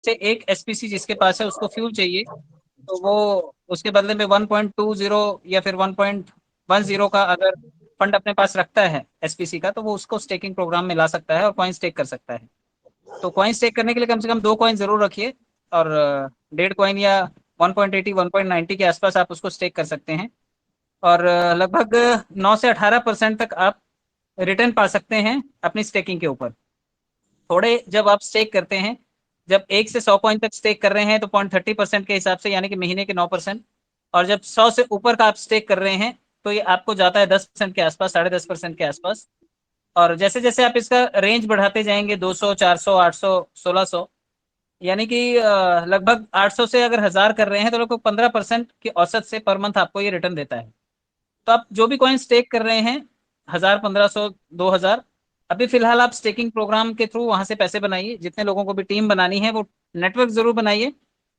से एक एसपीसी जिसके पास है उसको फ्यूल चाहिए, तो वो उसके बदले में 1.20 या फिर 1.10 का अगर फंड अपने पास रखता है एसपीसी का, तो वो उसको स्टेकिंग प्रोग्राम में ला सकता है और कॉइन स्टेक कर सकता है। तो कॉइन स्टेक करने के लिए कम से कम 2 कॉइन जरूर रखिए, और 1.5 कॉइन या 1.80 1.90 के आसपास आप उसको स्टेक कर सकते हैं। और लगभग 9 से 18% तक आप रिटर्न पा सकते हैं अपनी स्टेकिंग के ऊपर। थोड़े जब आप स्टेक करते हैं, जब 1 से 100 कॉइन तक स्टेक कर रहे हैं तो 0.30% के हिसाब से, यानी कि महीने के 9%। और जब 100 से ऊपर का आप स्टेक कर रहे हैं तो ये आपको जाता है 10% के आसपास, 10.5% के आसपास। और जैसे जैसे आप इसका रेंज बढ़ाते जाएंगे, 200, 400, 800, 1600, यानी कि लगभग 800 से अगर 1000 कर रहे हैं तो लगभग 15% की औसत से पर मंथ आपको ये रिटर्न देता है। तो आप जो भी कॉइन स्टेक कर रहे हैं, 1000, 1500, 2000, अभी फिलहाल आप स्टेकिंग प्रोग्राम के थ्रू वहां से पैसे बनाइए। जितने लोगों को भी टीम बनानी है वो नेटवर्क जरूर बनाइए।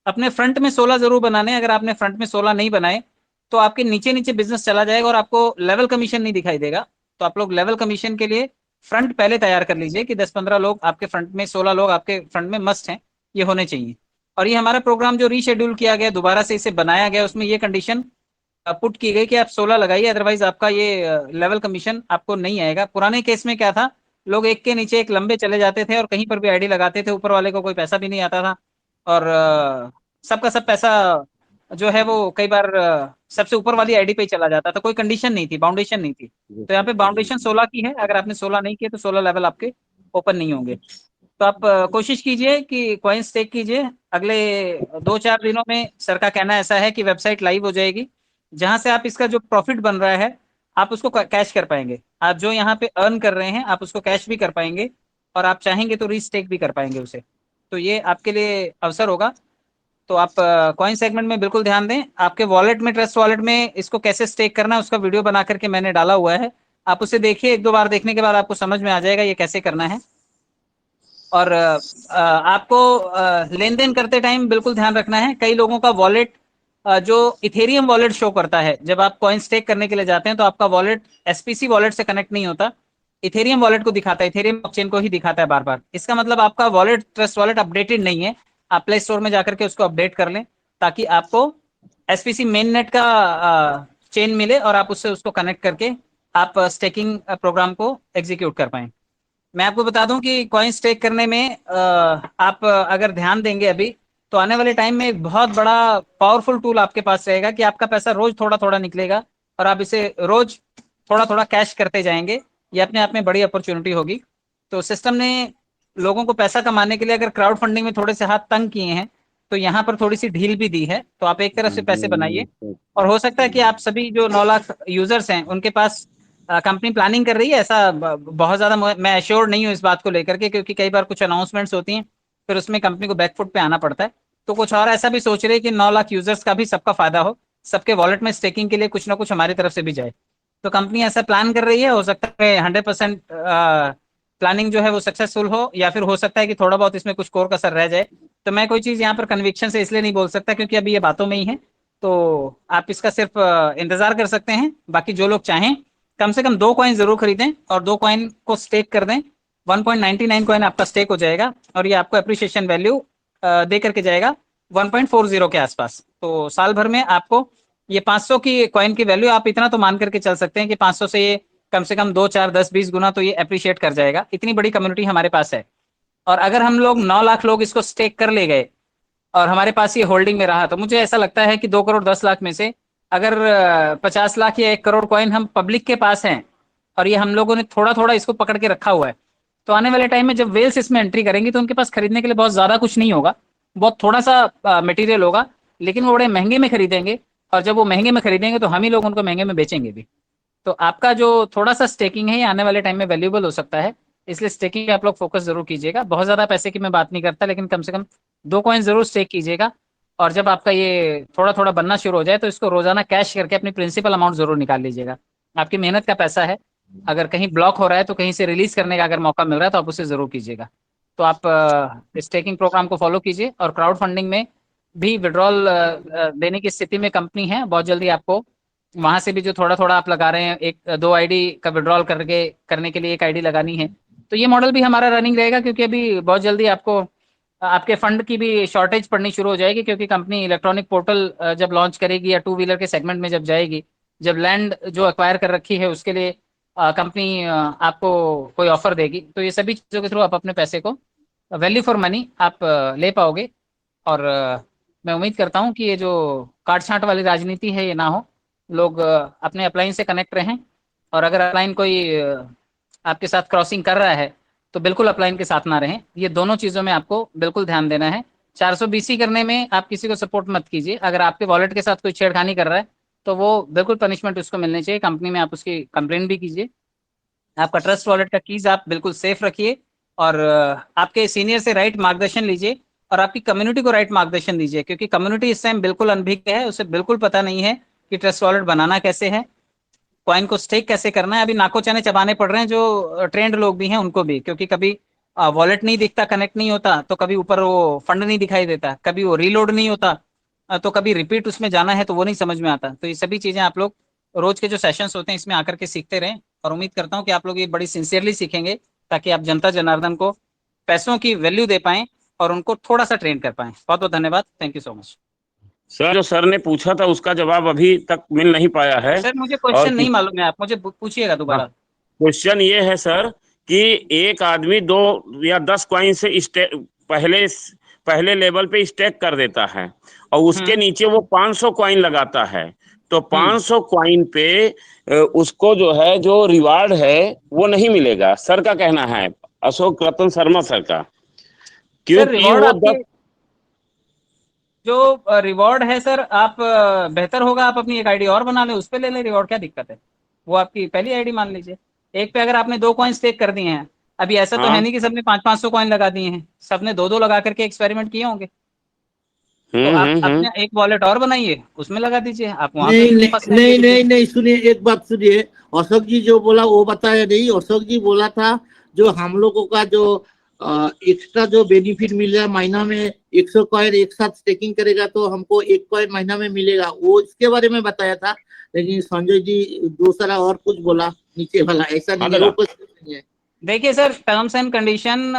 अपने फ्रंट में 16 जरूर बनाने, अगर आपने फ्रंट में 16 नहीं बनाए तो आपके नीचे नीचे बिजनेस चला जाएगा और आपको लेवल कमीशन नहीं दिखाई देगा। तो आप लोग लेवल कमीशन के लिए फ्रंट पहले तैयार कर लीजिए कि 10-15 लोग आपके फ्रंट में, 16 लोग आपके फ्रंट में मस्ट हैं, ये होने चाहिए। और ये हमारा प्रोग्राम जो रीशेड्यूल किया गया, दोबारा से इसे बनाया गया, उसमें ये कंडीशन पुट की गई कि आप 16 लगाइए, अदरवाइज आपका ये लेवल कमीशन आपको नहीं आएगा। पुराने केस में क्या था, लोग एक के नीचे एक लंबे चले जाते थे और कहीं पर भी आईडी लगाते थे, ऊपर वाले को कोई पैसा भी नहीं आता था। और सबका सब पैसा जो है वो कई बार सबसे ऊपर वाली आईडी पे ही चला जाता था, कोई कंडीशन नहीं थी, बाउंडेशन नहीं थी। तो यहाँ पे बाउंडेशन 16 की है, अगर आपने 16 नहीं किए तो 16 लेवल आपके ओपन नहीं होंगे। तो आप कोशिश कीजिए कि कॉइन स्टेक कीजिए। अगले 2-4 दिनों में सर का कहना ऐसा है कि वेबसाइट लाइव हो जाएगी, जहां से आप इसका जो प्रॉफिट बन रहा है आप उसको कैश कर पाएंगे। आप जो यहाँ पे अर्न कर रहे हैं आप उसको कैश भी कर पाएंगे, और आप चाहेंगे तो रीस्टेक भी कर पाएंगे उसे। तो ये आपके लिए अवसर होगा। तो आप कॉइन सेगमेंट में बिल्कुल ध्यान दें। आपके वॉलेट में, ट्रस्ट वॉलेट में इसको कैसे स्टेक करना है उसका वीडियो बना करके मैंने डाला हुआ है, आप उसे देखिए। 1-2 बार देखने के बाद आपको समझ में आ जाएगा ये कैसे करना है। और आपको लेन देन करते टाइम बिल्कुल ध्यान रखना है। कई लोगों का वॉलेट जो इथेरियम वॉलेट शो करता है, जब आप कॉइन स्टेक करने के लिए जाते हैं तो आपका वॉलेट एसपीसी वॉलेट से कनेक्ट नहीं होता, इथेरियम वॉलेट को दिखाता है, इथेरियम ब्लॉकचेन को ही दिखाता है बार बार। इसका मतलब आपका वॉलेट, ट्रस्ट वॉलेट अपडेटेड नहीं है। आप प्ले स्टोर में जाकर के उसको अपडेट कर लें, ताकि आपको एसपीसी मेन नेट का चेन मिले और आप उससे उसको कनेक्ट करके आप स्टेकिंग प्रोग्राम को एग्जीक्यूट कर पाएं। मैं आपको बता दूं कि कॉइन स्टेक करने में आप अगर ध्यान देंगे अभी, तो आने वाले टाइम में एक बहुत बड़ा पावरफुल टूल आपके पास रहेगा कि आपका पैसा रोज थोड़ा थोड़ा निकलेगा और आप इसे रोज थोड़ा थोड़ा कैश करते जाएंगे। ये अपने आप में बड़ी अपॉर्चुनिटी होगी। तो सिस्टम ने लोगों को पैसा कमाने के लिए अगर क्राउड फंडिंग में थोड़े से हाथ तंग किए हैं, तो यहाँ पर थोड़ी सी ढील भी दी है। तो आप एक तरफ से पैसे बनाइए, और हो सकता है कि आप सभी जो 9 लाख यूजर्स हैं उनके पास कंपनी प्लानिंग कर रही है ऐसा। बहुत ज्यादा मैं एश्योर्ड नहीं हूँ इस बात को लेकर के, क्योंकि कई बार कुछ अनाउंसमेंट्स होती हैं, फिर उसमें कंपनी को बैकफुट पे आना पड़ता है। तो कुछ और ऐसा भी सोच रहे हैं कि 9 लाख यूजर्स का भी सबका फायदा हो, सबके वॉलेट में स्टेकिंग के लिए कुछ ना कुछ हमारी तरफ से भी जाए। तो कंपनी ऐसा प्लान कर रही है। हो सकता है 100% प्लानिंग जो है वो सक्सेसफुल हो, या फिर हो सकता है कि थोड़ा बहुत इसमें कुछ कोर कसर रह जाए। तो मैं कोई चीज यहाँ पर कन्विक्शन से इसलिए नहीं बोल सकता क्योंकि अभी ये बातों में ही है। तो आप इसका सिर्फ इंतजार कर सकते हैं। बाकी जो लोग चाहें कम से कम 2 कॉइन जरूर खरीदें और 2 कॉइन को स्टेक कर दें। 1.99 कॉइन आपका स्टेक हो जाएगा और ये आपको अप्रिशिएशन वैल्यू दे करके जाएगा 1.40 के आसपास। तो साल भर में आपको ये 500 की कॉइन की वैल्यू, आप इतना तो मान करके चल सकते हैं कि 500 से ये कम से कम 2, 4, 10, 20 गुना तो ये अप्रिशिएट कर जाएगा। इतनी बड़ी कम्युनिटी हमारे पास है। और अगर हम लोग 9 लाख लोग इसको स्टेक कर ले गए और हमारे पास ये होल्डिंग में रहा, तो मुझे ऐसा लगता है कि 2 करोड़ 10 लाख में से अगर 50 लाख या 1 करोड़ कॉइन हम पब्लिक के पास हैं, और ये हम लोगों ने थोड़ा थोड़ा इसको पकड़ के रखा हुआ है, तो आने वाले टाइम में जब वेल्स इसमें एंट्री करेंगी तो उनके पास खरीदने के लिए बहुत ज्यादा कुछ नहीं होगा, बहुत थोड़ा सा मटेरियल होगा, लेकिन वो बड़े महंगे में खरीदेंगे। और जब वो महंगे में खरीदेंगे तो हम ही लोग उनको महंगे में बेचेंगे भी। तो आपका जो थोड़ा सा स्टेकिंग है ये आने वाले टाइम में वैल्यूएबल हो सकता है। इसलिए स्टेकिंग पे आप लोग फोकस जरूर कीजिएगा। बहुत ज्यादा पैसे की मैं बात नहीं करता, लेकिन कम से कम 2 कॉइन जरूर स्टेक कीजिएगा। और जब आपका ये थोड़ा थोड़ा बनना शुरू हो जाए तो इसको रोजाना कैश करके अपनी प्रिंसिपल अमाउंट जरूर निकाल लीजिएगा। आपकी मेहनत का पैसा है। अगर कहीं ब्लॉक हो रहा है तो कहीं से रिलीज करने का अगर मौका मिल रहा है तो आप उसे जरूर कीजिएगा। तो आप स्टेकिंग प्रोग्राम को फॉलो कीजिए। और क्राउड फंडिंग में भी विड्रॉल देने की स्थिति में कंपनी है। बहुत जल्दी आपको वहां से भी जो थोड़ा थोड़ा आप लगा रहे हैं, 1-2 आईडी का विड्रॉल करके करने के लिए एक आईडी लगानी है, तो ये मॉडल भी हमारा रनिंग रहेगा। क्योंकि अभी बहुत जल्दी आपको आपके फंड की भी शॉर्टेज पड़नी शुरू हो जाएगी, क्योंकि कंपनी इलेक्ट्रॉनिक पोर्टल जब लॉन्च करेगी या टू व्हीलर के सेगमेंट में जब जाएगी, जब लैंड जो एक्वायर कर रखी है उसके लिए कंपनी आपको कोई ऑफर देगी, तो ये सभी चीज़ों के थ्रू आप अपने पैसे को वैल्यू फॉर मनी आप ले पाओगे। और मैं उम्मीद करता हूँ कि ये जो काट छांट वाली राजनीति है ये ना हो, लोग अपने अपलाइन से कनेक्ट रहें। और अगर अपलाइन कोई आपके साथ क्रॉसिंग कर रहा है तो बिल्कुल अपलाइन के साथ ना रहें। ये दोनों चीज़ों में आपको बिल्कुल ध्यान देना है। 400 BC करने में आप किसी को सपोर्ट मत कीजिए। अगर आपके वॉलेट के साथ कोई छेड़खानी कर रहा है तो वो बिल्कुल पनिशमेंट उसको मिलनी चाहिए। कंपनी में आप उसकी कंप्लेंट भी कीजिए। आपका ट्रस्ट वॉलेट का कीज आप बिल्कुल सेफ रखिए, और आपके सीनियर से राइट मार्गदर्शन लीजिए, और आपकी कम्युनिटी को राइट मार्गदर्शन दीजिए, क्योंकि कम्युनिटी इस टाइम बिल्कुल अनभिज्ञ है, उसे बिल्कुल पता नहीं है कि ट्रस्ट वॉलेट बनाना कैसे है, कॉइन को स्टेक कैसे करना है। अभी नाको चने चबाने पड़ रहे हैं जो ट्रेंड लोग भी हैं उनको भी, क्योंकि कभी वॉलेट नहीं दिखता, कनेक्ट नहीं होता, तो कभी ऊपर वो फंड नहीं दिखाई देता, कभी वो रीलोड नहीं होता, तो कभी रिपीट उसमें जाना है तो वो नहीं समझ में आता। तो ये सभी चीजें आप लोग रोज के जो सेशंस होते हैं इसमें आकर के सीखते रहें, और उम्मीद करता हूँ कि आप लोग ये बड़ी सिंसियरली सीखेंगे, ताकि आप जनता जनार्दन को पैसों की वैल्यू दे पाएं और उनको थोड़ा सा ट्रेन कर पाएं। बहुत बहुत धन्यवाद। Thank you so much. Sir, जो सर ने पूछा था उसका जवाब अभी तक मिल नहीं पाया है। सर मुझे और क्वेश्चन नहीं मालूम है, आप मुझे पूछिएगा हाँ, दोबारा। क्वेश्चन ये है सर कि एक आदमी 2 या 10 कॉइन से पहले पहले लेवल पे स्टेक कर देता है, और उसके हम्म। नीचे वो 500 कॉइन लगाता है, तो हम्म। 500 कॉइन पे उसको जो है जो रिवार्ड है वो नहीं मिलेगा। सर का कहना है, अशोक रतन शर्मा सर का, सर क्योंकि रिवॉर्ड वो आपके 10। जो रिवॉर्ड है सर, आप बेहतर होगा आप अपनी एक आईडी और बना लें, उस पे ले लें रिवॉर्ड, क्या दिक्कत है। वो आपकी पहली आईडी मान लीजिए। एक पे अगर आपने 2 कॉइन स्टेक कर दिए हैं, अभी ऐसा तो है हाँ। नहीं कि सबने 500-500 कॉइन लगा दिए हैं, सबने दो दो लगा करके एक्सपेरिमेंट किए होंगे। तो आप हम्म। अपने एक वॉलेट और बनाइए, उसमें लगा दीजिए, आप वहां पे नहीं नहीं फर्स्ट रैंक ले नहीं लीजिए। नहीं नहीं, सुनिए, एक बात सुनिए। अशोक जी जो बोला वो बताया नहीं। अशोक जी बोला था जो हम लोगों का जो एक्स्ट्रा जो बेनिफिट मिल रहा है महीना में, 100 कॉइन एक साथ स्टेकिंग करेगा तो हमको 1 कॉइन महीना में मिलेगा, वो इसके बारे में बताया था। लेकिन संजय जी दूसरा और कुछ बोला नीचे वाला, ऐसा हाँ नहीं है, वो दादा। कुछ नहीं है। देखिए सर, टर्म्स एंड कंडीशन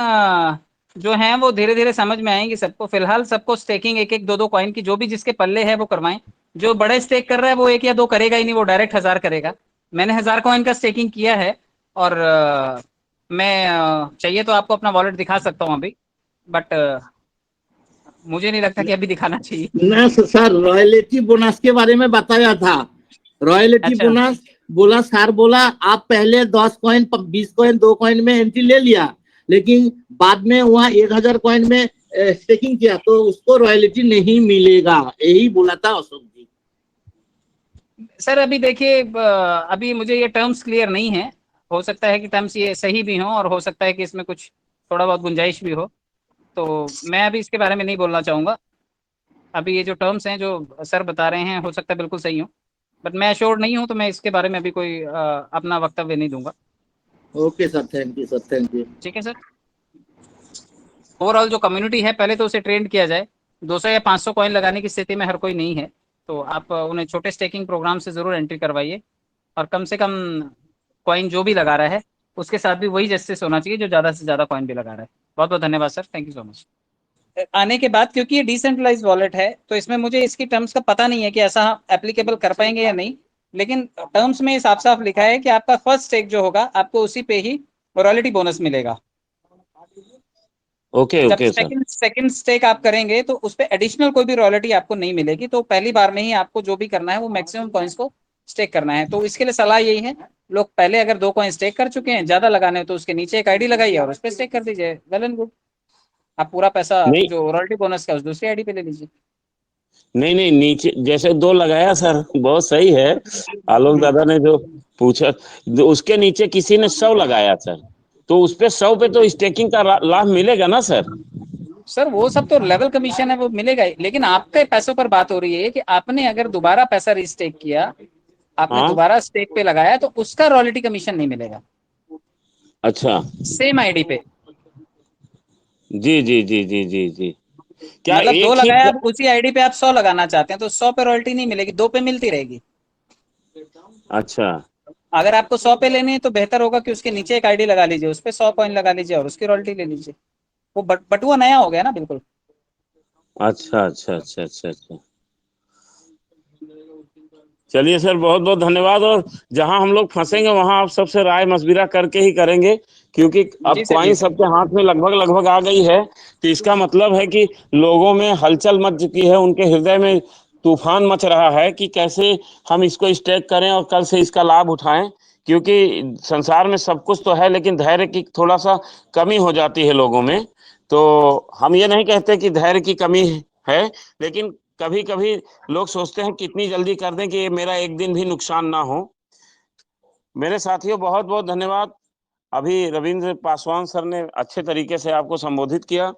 जो हैं वो धीरे धीरे समझ में आएंगी सबको। फिलहाल सबको स्टेकिंग एक एक दो दो कॉइन की जो भी जिसके पल्ले है वो करवाएं। जो बड़े स्टेक कर रहा है वो एक या दो करेगा ही नहीं, वो डायरेक्ट 1000 करेगा। मैंने 1000 कॉइन का स्टेकिंग किया है, और मैं चाहिए तो आपको अपना वॉलेट दिखा सकता हूँ अभी, बट मुझे नहीं लगता कि अभी दिखाना चाहिए। ना सर, रॉयल्टी बोनस के बारे में बताया था। रॉयल्टी अच्छा। बोनस बोला, सर बोला आप पहले 10 कॉइन 20 कॉइन 2 कॉइन में एंट्री ले लिया, लेकिन बाद में वहाँ 1000 कॉइन में स्टेकिंग किया तो उसको रॉयल्टी नहीं मिलेगा, यही बोला था अशोक जी। सर अभी देखिए, अभी मुझे ये टर्म्स क्लियर नहीं है। हो सकता है कि टर्म्स ये सही भी हों, और हो सकता है कि इसमें कुछ थोड़ा बहुत गुंजाइश भी हो। तो मैं अभी इसके बारे में नहीं बोलना चाहूँगा। अभी ये जो टर्म्स हैं जो सर बता रहे हैं हो सकता है बिल्कुल सही हो, बट मैं श्योर नहीं हूँ, तो मैं इसके बारे में अभी कोई अपना वक्तव्य नहीं दूंगा। Okay sir, thank you sir, thank you. ठीक है सर। ओवरऑल जो कम्युनिटी है पहले तो उसे ट्रेंड किया जाए। 200 या 500 कॉइन लगाने की स्थिति में हर कोई नहीं है, तो आप उन्हें छोटे स्टेकिंग प्रोग्राम से ज़रूर एंट्री करवाइए, और कम से कम कॉइन जो भी लगा रहा है उसके साथ भी वही जस्टिस होना चाहिए जो ज़्यादा से ज़्यादा कॉइन भी लगा रहा है। बहुत बहुत धन्यवाद sir, thank you so much. आने के बाद, क्योंकि ये डिसेंट्रलाइज वॉलेट है तो इसमें मुझे इसकी टर्म्स का पता नहीं है कि ऐसा एप्लीकेबल कर पाएंगे या नहीं, लेकिन टर्म्स में साफ साफ लिखा है कि आपका फर्स्ट स्टेक जो होगा आपको उसी पे ही रॉयल्टी बोनस मिलेगा। ओके जब okay sir. Second second stake आप करेंगे तो उस पे एडिशनल कोई भी रॉयल्टी आपको नहीं मिलेगी। तो पहली बार में ही आपको जो भी करना है वो मैक्सिमम कॉइन्स को स्टेक करना है। तो इसके लिए सलाह यही है, लोग पहले अगर 2 कॉइन स्टेक कर चुके हैं, ज्यादा लगाने हैं तो उसके नीचे एक आईडी लगाइए और उस पर स्टेक कर दीजिए, वेल एंड गुड। आप पूरा पैसा नहीं जो रॉयल्टी बोनस का उस दूसरी आईडी पे ले लीजिए। नहीं नहीं, नीचे जैसे 2 लगाया सर, बहुत सही है। आलोक दादा ने जो पूछा, उसके नीचे किसी ने 100 लगाया सर, तो उस पे 100 पे तो स्टेकिंग का लाभ मिलेगा ना सर? सर वो सब तो लेवल कमीशन है, वो मिलेगा ही, लेकिन आपके पैसों पर बात हो रही है कि आपने अगर दोबारा पैसा रिस्टेक किया, आपने हाँ। दोबारा स्टेक पे लगाया, तो उसका रॉयल्टी कमीशन नहीं मिलेगा अच्छा। सेम आईडी पे। जी जी जी जी जी जी। क्या मतलब दो एक ही लगाया, अब उसी आईडी पे आप 100 लगाना चाहते हैं तो 100 पे रॉयल्टी नहीं मिलेगी, 2 पे मिलती रहेगी। अच्छा। अगर आपको 100 पे लेनी है तो बेहतर होगा कि उसके नीचे एक आईडी लगा लीजिए, उस पे 100 कॉइन लगा लीजिए और उसकी रॉयल्टी ले लीजिए। वो बटुआ नया हो गया ना बिल्कुल। अच्छा अच्छा अच्छा अच्छा अच्छा। चलिए सर, बहुत बहुत धन्यवाद। और जहां हम लोग फंसेंगे वहां आप सबसे राय मशविरा करके ही करेंगे, क्योंकि अब जी सर, कॉइन जी सर। सबके हाथ में लगभग लगभग आ गई है। तो इसका मतलब है कि लोगों में हलचल मच चुकी है, उनके हृदय में तूफान मच रहा है कि कैसे हम इसको स्टेक करें और कल से इसका लाभ उठाएं। क्योंकि संसार में सब कुछ तो है, लेकिन धैर्य की थोड़ा सा कमी हो जाती है लोगों में। तो हम ये नहीं कहते कि धैर्य की कमी है, लेकिन कभी कभी लोग सोचते हैं कितनी जल्दी कर दें कि ये मेरा एक दिन भी नुकसान ना हो। मेरे साथियों, बहुत बहुत धन्यवाद। अभी रविंद्र पासवान सर ने अच्छे तरीके से आपको संबोधित किया।